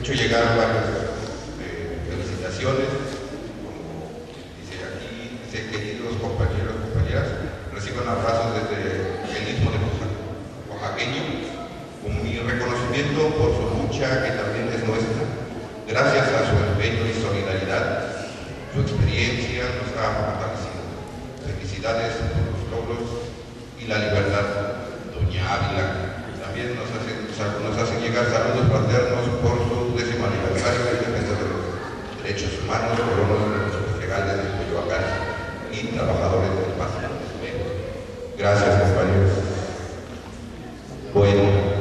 hecho llegar varias felicitaciones, como dice aquí, dice: queridos compañeros y compañeras, reciban abrazos desde el istmo de oaxaqueño, con mi reconocimiento por su lucha, que también es nuestra. Gracias a su empeño y solidaridad, su experiencia nos ha fortalecido. Felicidades por los logros y la libertad, doña Ávila. También nos hacen llegar saludos fraternos por su 10º aniversario de defensa de los derechos humanos, colonos de nuestros legales de Coyoacán y trabajadores del Paso. Gracias, compañeros. Bueno,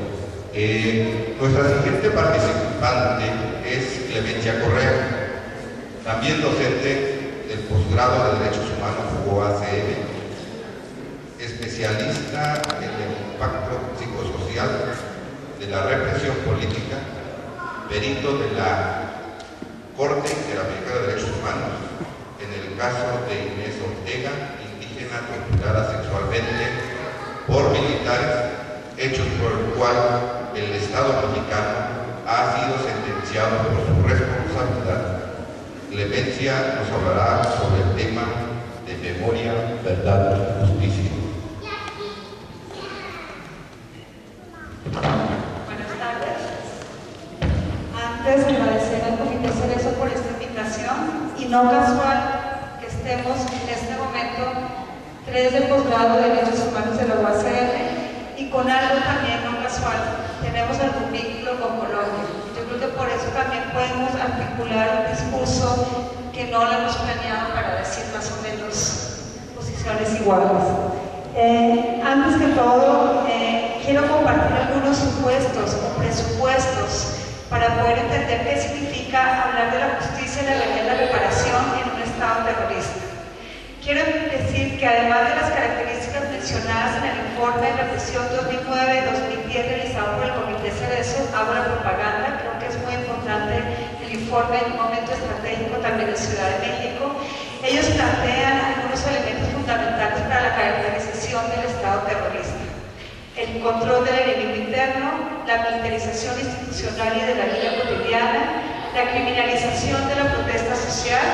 nuestra siguiente participante es Clemencia Correa, también docente del posgrado de Derechos Humanos UACM, especialista en el impacto psicosocial de la represión política, perito de la Corte Interamericana de Derechos Humanos en el caso de Inés Ortega, indígena torturada sexualmente por militares, hechos por el cual el Estado mexicano ha sido sentenciado por su responsabilidad. Clemencia nos hablará sobre el tema de memoria, verdad y justicia. Buenas tardes. Antes de agradecer al Comité Cerezo por esta invitación, y no casual que estemos en este momento 3 del posgrado de Derechos Humanos de la UACM, y con algo también no casual, tenemos algún vínculo con Colombia. Yo creo que por eso también podemos articular un discurso que no lo hemos planeado para decir más o menos posiciones iguales. Antes que todo, quiero compartir algunos supuestos o presupuestos para poder entender qué significa hablar de la justicia, la verdad y la reparación en un Estado terrorista. Quiero decir que además de las características mencionadas en el informe de represión 2009-2010 realizado por el Comité Cerezo, hago la propaganda, creo que es muy importante el informe en un momento estratégico también en Ciudad de México. Ellos plantean algunos elementos fundamentales para la caracterización del Estado terrorista: el control del enemigo interno, la militarización institucional y de la vida cotidiana, la criminalización de la protesta social,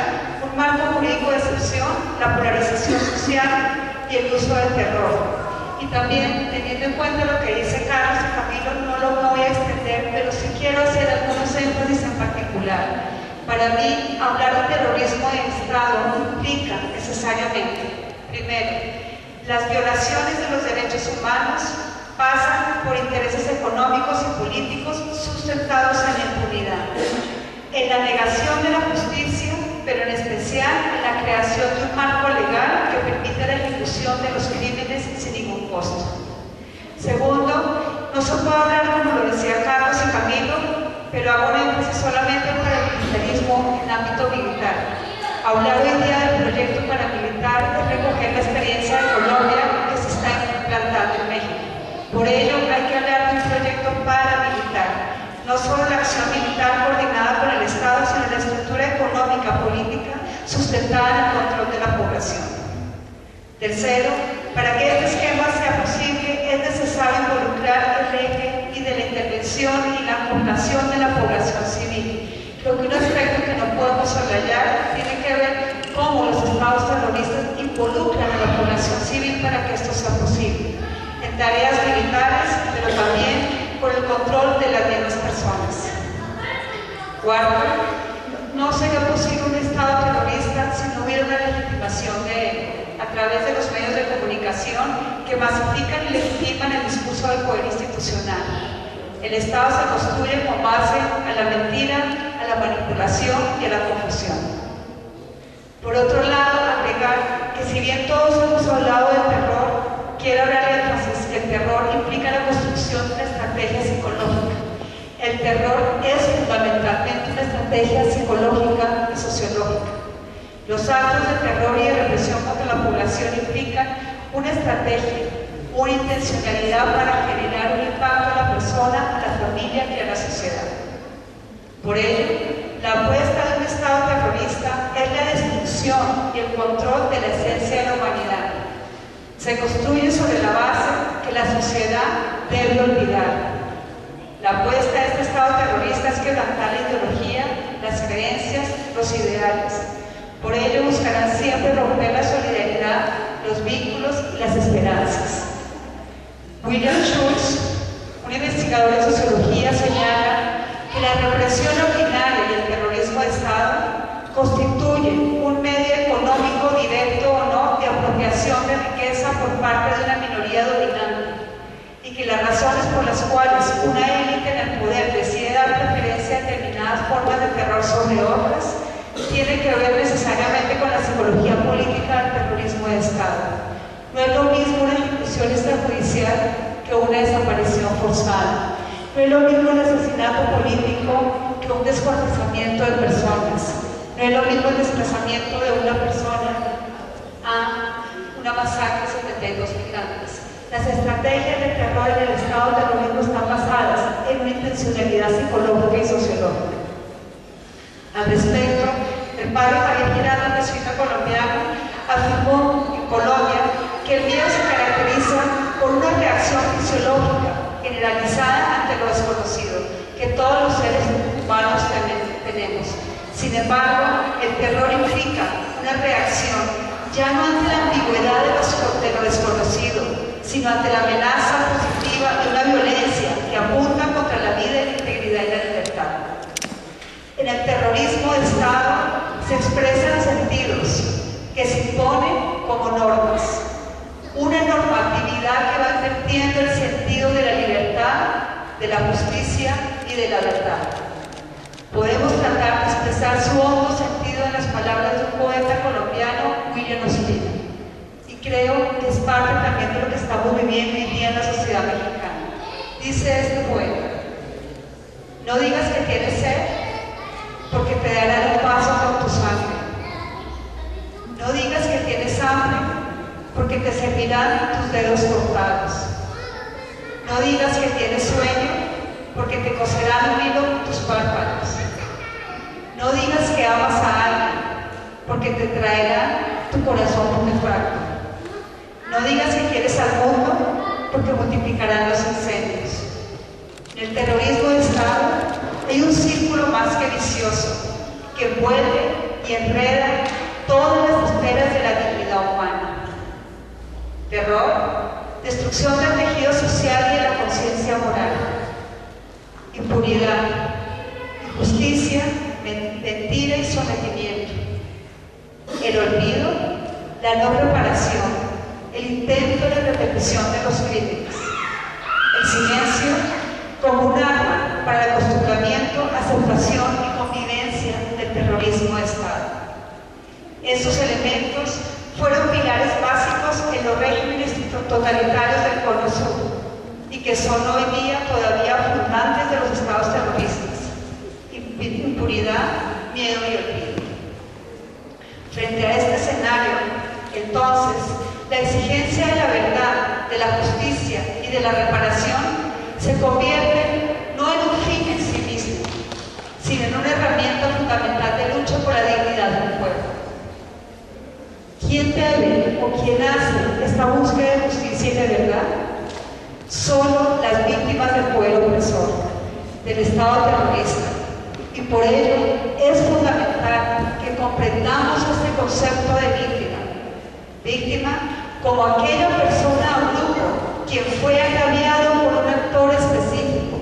un marco jurídico de excepción, la polarización social y el uso del terror. Y también, teniendo en cuenta lo que dice Carlos y Camilo, no lo voy a extender, pero sí quiero hacer algunos énfasis en particular. Para mí, hablar de terrorismo de Estado implica necesariamente, primero, las violaciones de los derechos humanos pasan por intereses económicos y políticos sustentados en la impunidad, en la negación de la justicia, pero en especial en la creación de un marco legal que permita la ejecución de los crímenes sin ningún costo. Segundo, no se puede hablar, como lo decía Carlos y Camilo, pero hago un énfasis solamente para el militarismo en ámbito militar. Hablar hoy día del proyecto paramilitar es recoger la experiencia de Colombia que se está implantando en México. Por ello, hay que hablar de un proyecto paramilitar. No solo la acción militar coordinada por el Estado, sino la estructura económica, política, sustentada en el control de la población. Tercero, para que este esquema sea posible, es necesario involucrar el eje y de la intervención y la población de la población civil. Creo que un aspecto que no podemos soslayar tiene que ver cómo los estados terroristas involucran a la población civil para que esto sea posible, en tareas militares, pero también por el control de las demás personas. Cuarto, no sería posible un Estado terrorista si no hubiera una legitimación de él, a través de los medios de comunicación que masifican y legitiman el discurso del poder institucional. El Estado se construye con base a la mentira, a la manipulación y a la confusión. Por otro lado, agregar que si bien todos hemos hablado del terror, quiero dar énfasis que el terror implica la construcción de una estrategia psicológica. El terror es fundamentalmente una estrategia psicológica y sociológica. Los actos de terror y de represión contra la población implican una estrategia, una intencionalidad para generar un impacto a la persona, a la familia y a la sociedad. Por ello, la apuesta de un Estado terrorista es la destrucción y el control de la esencia de la humanidad. Se construye sobre la base que la sociedad debe olvidar. La apuesta de este Estado terrorista es quebrantar la ideología, las creencias, los ideales. Por ello buscarán siempre romper la solidaridad, los vínculos y las esperanzas. William Schultz, un investigador de sociología, señala que la represión ordinaria y el terrorismo de Estado constituyen un medio económico directo o no de apropiación de riqueza por parte de una minoría dominante, y que las razones por las cuales una élite en el poder decide dar preferencia a determinadas formas de terror sobre otras tiene que ver necesariamente con la psicología política del terrorismo de Estado. No es lo mismo una ejecución extrajudicial que una desaparición forzada. No es lo mismo un asesinato político que un descuartizamiento de personas. No es lo mismo el desplazamiento de una persona a una masacre de 72 migrantes. Las estrategias de terror en el Estado terrorismo están basadas en una intencionalidad psicológica y sociológica. Al respecto, el padre Javier Giraldo, jesuita colombiano, afirmó en Colombia que el miedo se caracteriza por una reacción fisiológica generalizada ante lo desconocido, que todos los seres humanos tenemos. Sin embargo, el terror implica una reacción ya no ante la ambigüedad de lo desconocido, sino ante la amenaza positiva de una violencia que apunta contra la vida y la integridad y la libertad. En el terrorismo de Estado se expresan sentidos que se imponen como normas, una normatividad que va invirtiendo el sentido de la libertad, de la justicia y de la verdad. Podemos tratar de expresar su hondo sentido en las palabras de un poeta colombiano, William Ospina, y creo que es parte también de lo que estamos viviendo hoy día en la sociedad mexicana. Dice este poeta: no digas que tienes sed, porque te darán el paso con tu sangre. No digas que tienes hambre, porque te servirán tus dedos cortados. No digas que tienes sueño, porque te coserán un hilo con tus párpados. No digas que amas a alguien, porque te traerán tu corazón putrefacto. No digas que quieres al mundo, porque multiplicarán los incendios. En el terrorismo de Estado hay un círculo más que vicioso, que envuelve y enreda todas las esferas de la dignidad humana. Terror, destrucción del tejido social y de la conciencia moral. Impunidad, injusticia, mentira y sometimiento. El olvido, la no reparación, el intento de repetición de los crímenes. El silencio como un arma para el acostumbramiento, aceptación y convivencia del terrorismo de Estado. Esos elementos fueron pilares básicos en los regímenes totalitarios del Cono Sur y que son hoy día todavía fundantes de los estados terroristas: impunidad, miedo y olvido. Frente a este escenario, entonces, la exigencia de la verdad, de la justicia y de la reparación se convierte no en un fin en sí mismo, sino en una herramienta fundamental de lucha por la dignidad del pueblo. ¿Quién debe o quién hace esta búsqueda de justicia y de verdad? Solo las víctimas del poder opresor, del Estado terrorista. Y por ello es fundamental que comprendamos este concepto de víctima. Víctima como aquella persona o grupo quien fue agraviado por un actor específico,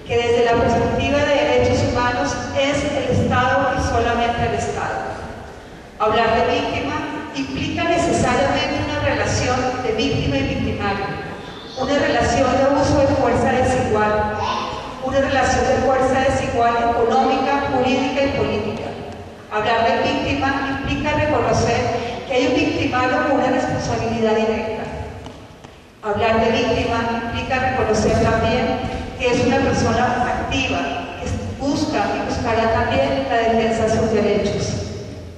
que desde la perspectiva de derechos humanos es el Estado y solamente el Estado. Hablar de víctima implica necesariamente una relación de víctima y victimario, una relación de uso de fuerza desigual, una relación de fuerza desigual económica, jurídica y política. Hablar de víctima implica reconocer que hay un victimario con una responsabilidad directa. Hablar de víctima implica reconocer también que es una persona activa, que busca y buscará también la defensa de sus derechos.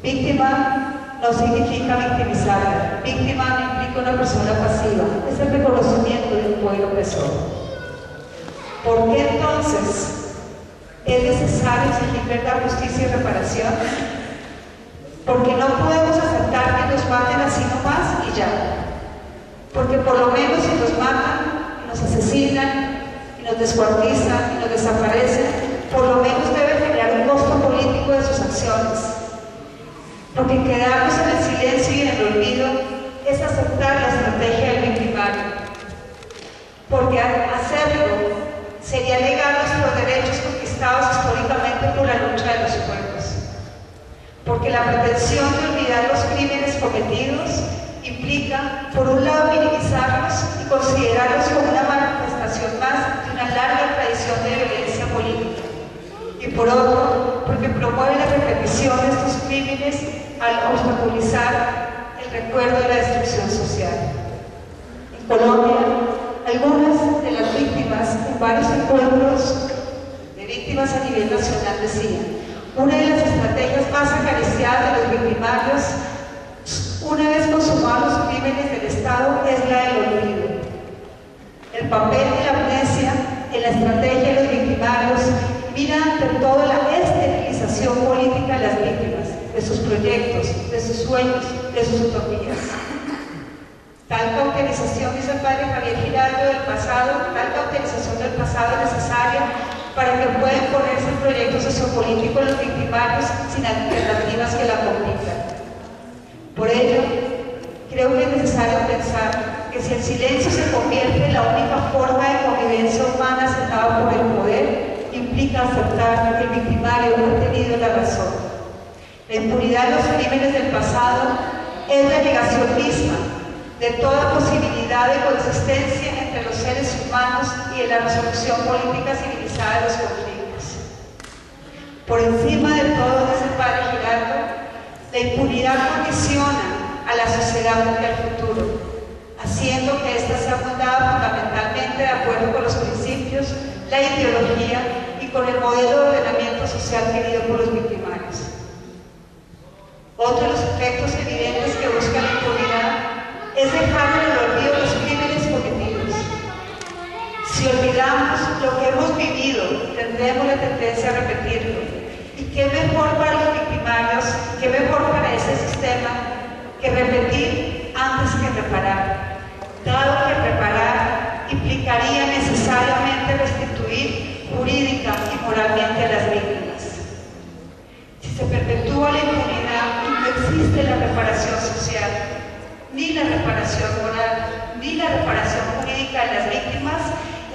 Víctima no significa victimizarla. Víctima no implica una persona pasiva. Es el reconocimiento de un poder opresor. ¿Por qué entonces es necesario exigir verdad, justicia y reparación? Porque no podemos aceptar que nos maten así nomás y ya. Porque por lo menos si nos matan, nos asesinan, nos descuartizan y nos desaparecen, por lo menos debe generar un costo político de sus acciones. Porque quedarnos en el silencio y en el olvido es aceptar la estrategia del victimario. Porque hacerlo sería negar nuestros derechos conquistados históricamente por la lucha de los pueblos. Porque la pretensión de olvidar los crímenes cometidos implica, por un lado, minimizarlos y considerarlos como una manifestación más de una larga tradición de violencia política. Y por otro, porque promueve la repetición de estos crímenes al obstaculizar el recuerdo de la destrucción social. En Colombia, algunas de las víctimas en varios encuentros de víctimas a nivel nacional decían: una de las estrategias más acariciadas de los victimarios, una vez consumados los crímenes del Estado, es la del olvido. El papel de la amnesia en la estrategia de los victimarios mira ante todo la esterilización política de las víctimas, de sus proyectos, de sus sueños, de sus utopías. Tal cauterización, dice el padre Javier Giraldo, del pasado, tal cauterización del pasado es necesaria para que puedan ponerse en proyectos sociopolíticos los victimarios sin alternativas que la compitan. Por ello, creo que es necesario pensar que si el silencio se convierte en la única forma de convivencia humana aceptada por el poder, implica aceptar que el victimario ha tenido la razón. La impunidad de los crímenes del pasado es la negación misma de toda posibilidad de coexistencia entre los seres humanos y de la resolución política civilizada de los conflictos. Por encima de todo, dice el padre Giraldo, la impunidad condiciona a la sociedad frente al futuro, haciendo que ésta sea fundada fundamentalmente de acuerdo con los principios, la ideología y con el modelo de ordenamiento social querido por los victimarios. Otro de los efectos evidentes que busca la impunidad es dejar en el olvido los crímenes cometidos. Si olvidamos lo que hemos vivido, tendremos la tendencia a repetirlo. ¿Y qué mejor para los victimarios, qué mejor para ese sistema que repetir antes que reparar? Dado que reparar implicaría necesariamente restituir jurídica y moralmente a las víctimas. Si se perpetúa la impunidad y no existe la reparación social, ni la reparación moral, ni la reparación jurídica de las víctimas,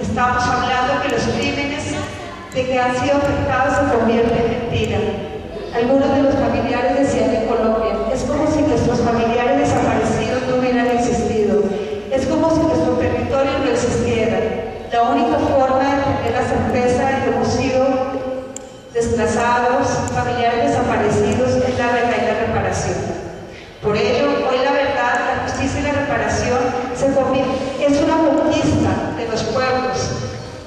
estamos hablando que los crímenes de que han sido afectados se convierten en mentira. Algunos de los familiares decían en Colombia: es como si nuestros familiares desaparecidos no hubieran existido. Es como si nuestro territorio no existiera. La única forma de tener la certeza de que hemos sido desplazados, familiares desaparecidos, es la verdad y la reparación. Por ello, hoy la verdad, la justicia y la reparación es una conquista de los pueblos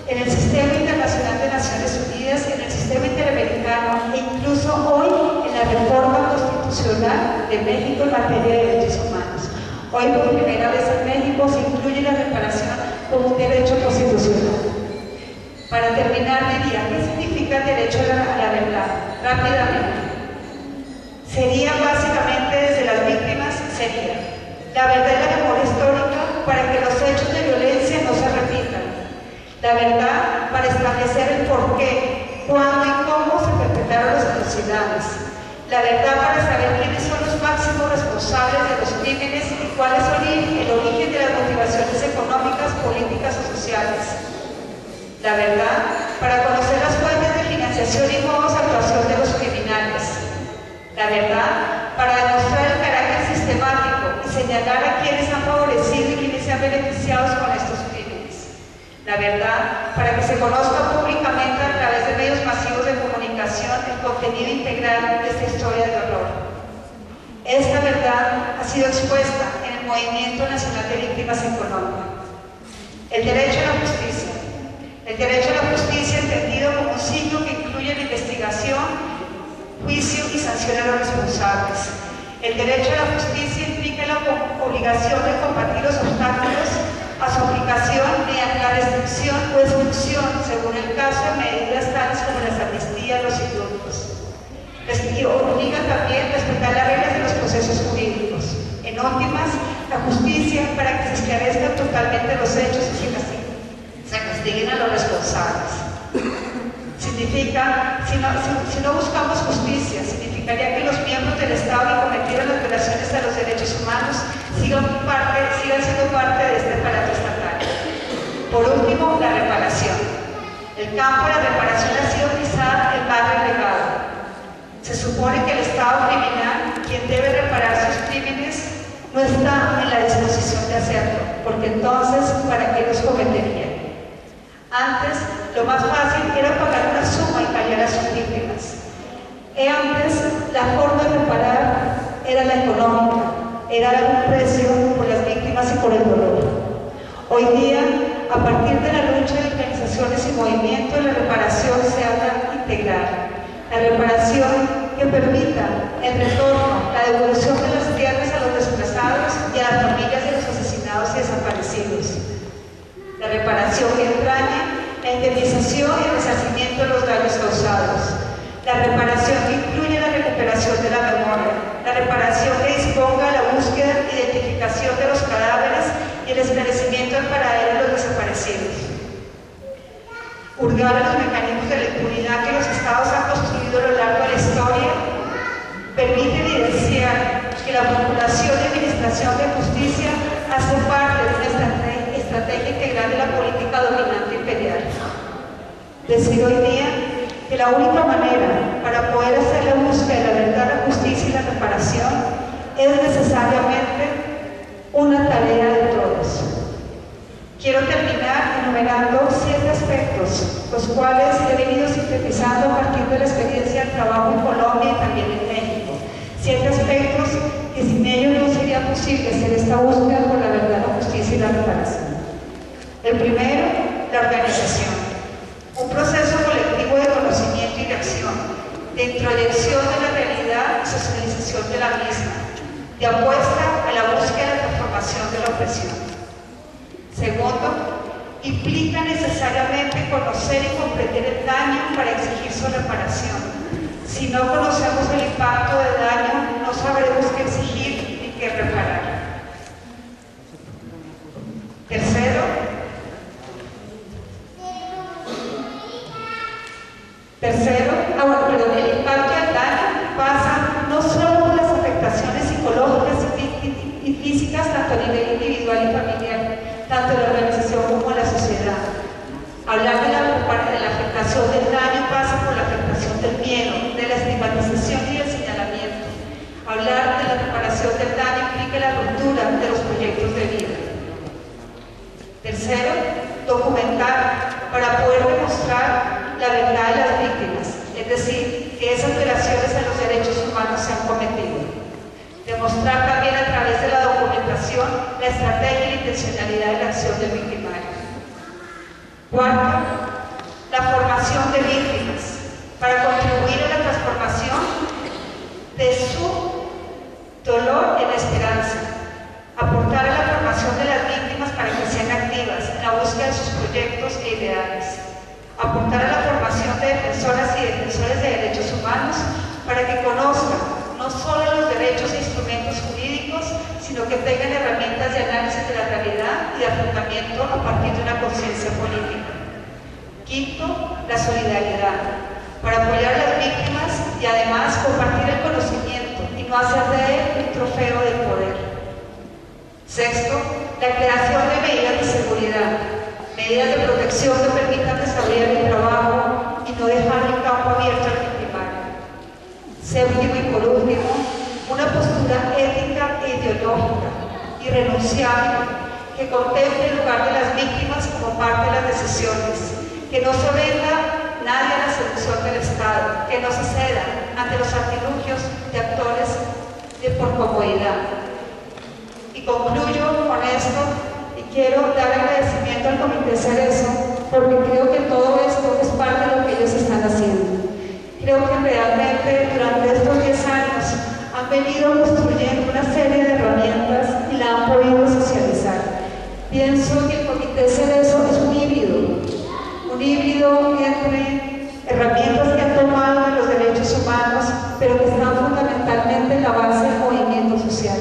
en el sistema internacional de Naciones Unidas, en el sistema interamericano e incluso hoy en la reforma constitucional de México en materia de derechos humanos. Hoy por primera vez en México se incluye la reparación como un derecho constitucional. Para terminar, diría: ¿qué significa el derecho a la verdad? Rápidamente. Sería básicamente, desde las víctimas, sería la verdad y la memoria histórica para que los hechos de violencia no se repitan. La verdad para establecer el porqué, cuándo y cómo se perpetraron las atrocidades. La verdad para saber quiénes son los máximos responsables de los crímenes y cuál es el origen de las motivaciones económicas, políticas o sociales. La verdad para conocer las fuentes de financiación y modos de actuación de los criminales. La verdad para demostrar el carácter sistemático y señalar a quienes han favorecido y quienes se han beneficiado con estos crímenes. La verdad para que se conozca públicamente a través de medios masivos de comunicación el contenido integral de esta historia de horror. Esta verdad ha sido expuesta en el Movimiento Nacional de Víctimas en Colombia. El derecho a la justicia. El derecho a la justicia entendido como un signo que incluye la investigación, juicio y sanción a los responsables. El derecho a la justicia implica la obligación de combatir los obstáculos a su aplicación mediante la restricción o exclusión, según el caso, de medidas tales como las amnistías, los indultos. Obliga también a respetar las reglas de los procesos jurídicos. En últimas, la justicia para que se esclarezcan totalmente los hechos y se castiguen a los responsables. responsables. Significa, si no buscamos justicia, significaría que los miembros del Estado que cometieron las violaciones a los derechos humanos sigan siendo parte de este aparato estatal. Por último, la reparación. El campo de la reparación ha sido quizá el más relegado. Se supone que el Estado criminal, quien debe reparar sus crímenes, no está en la disposición de hacerlo, porque entonces, ¿para qué los cometería? Antes, lo más fácil era pagar una suma y callar a sus víctimas. Antes, la forma de reparar era la económica, era dar un precio por las víctimas y por el dolor. Hoy día, a partir de la lucha de organizaciones y movimientos, la reparación se habla integral. La reparación que permita el retorno, la devolución de las tierras a los desplazados y a las familias de los asesinados y desaparecidos. La reparación que entraña la indemnización y el resarcimiento de los daños causados. La reparación que incluye la recuperación de la memoria. La reparación que disponga la búsqueda e identificación de los cadáveres y el esclarecimiento del paradero de los desaparecidos. Hurgar a los mecanismos de la impunidad que los estados han construido a lo largo de la historia permite evidenciar que la formulación y administración de justicia hace parte de una estrategia integral de la política dominante imperial. Decir hoy día que la única manera para poder hacer la búsqueda de la verdad, la justicia y la reparación es necesariamente una tarea de todos. Quiero terminar enumerando 7 aspectos, los cuales he venido sintetizando a partir de la experiencia del trabajo en Colombia y también en México. 7 aspectos que sin ellos no sería posible hacer esta búsqueda por la verdad, la justicia y la reparación. El primero, la organización. Un proceso colectivo de conocimiento y de acción, de introyección de la realidad y socialización de la misma, de apuesta a la búsqueda de la transformación de la opresión. Segundo, implica necesariamente conocer y comprender el daño para exigir su reparación. Si no conocemos el impacto del daño, no sabremos qué exigir ni qué reparar. Tercero, el impacto del daño pasa no solo por las afectaciones psicológicas y físicas, tanto a nivel individual y familiar, tanto en la organización como en la sociedad. Hablar de la afectación del daño pasa por la afectación del miedo, de la estigmatización y del señalamiento. Hablar de la reparación del daño implica la ruptura de los proyectos de vida. Tercero, documentar para poder demostrar la verdad de las víctimas, es decir, que esas violaciones a los derechos humanos se han cometido. Demostrar también a través de la documentación la estrategia y la intencionalidad de la acción del victimario. Cuarto, la formación de víctimas para contribuir a la transformación de su dolor en esperanza. Aportar a la formación de las víctimas para que sean activas en la búsqueda de sus proyectos e ideales. Aportar a la formación de defensoras y defensores de derechos humanos para que conozcan no solo los derechos e instrumentos jurídicos, sino que tengan herramientas de análisis de la realidad y de afrontamiento a partir de una conciencia política. Quinto, la solidaridad, para apoyar a las víctimas y además compartir el conocimiento y no hacer de él un trofeo del poder. Sexto, la creación de medidas de seguridad, medidas de protección que permitan desarrollar el trabajo y no dejar el campo abierto al victimario. Séptimo y por último, una postura ética e ideológica, irrenunciable, que contemple el lugar de las víctimas como parte de las decisiones, que no se venda nadie a la seducción del Estado, que no se ceda ante los artilugios de actores por comodidad. Y concluyo con esto y quiero dar agradecimiento al Comité Cerezo porque creo que todo esto es parte de lo que ellos están haciendo. Creo que realmente durante estos 10 años han venido construyendo una serie de herramientas y la han podido socializar. Pienso que el Comité Cerezo es un híbrido entre herramientas que han tomado de los derechos humanos, pero que están fundamentalmente en la base del movimiento social.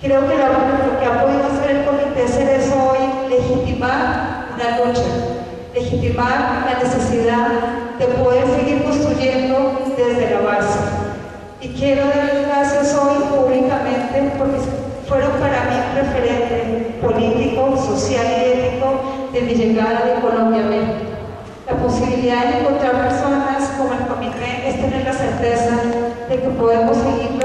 Creo que lo que ha podido hacer el Comité Cerezo hoy, legitimar una lucha, legitimar la necesidad de poder seguir construyendo desde la base. Y quiero darles gracias hoy públicamente porque fueron para mí un referente político, social y ético de mi llegada de Colombia a México. La posibilidad de encontrar personas como el comité es tener la certeza de que podemos seguir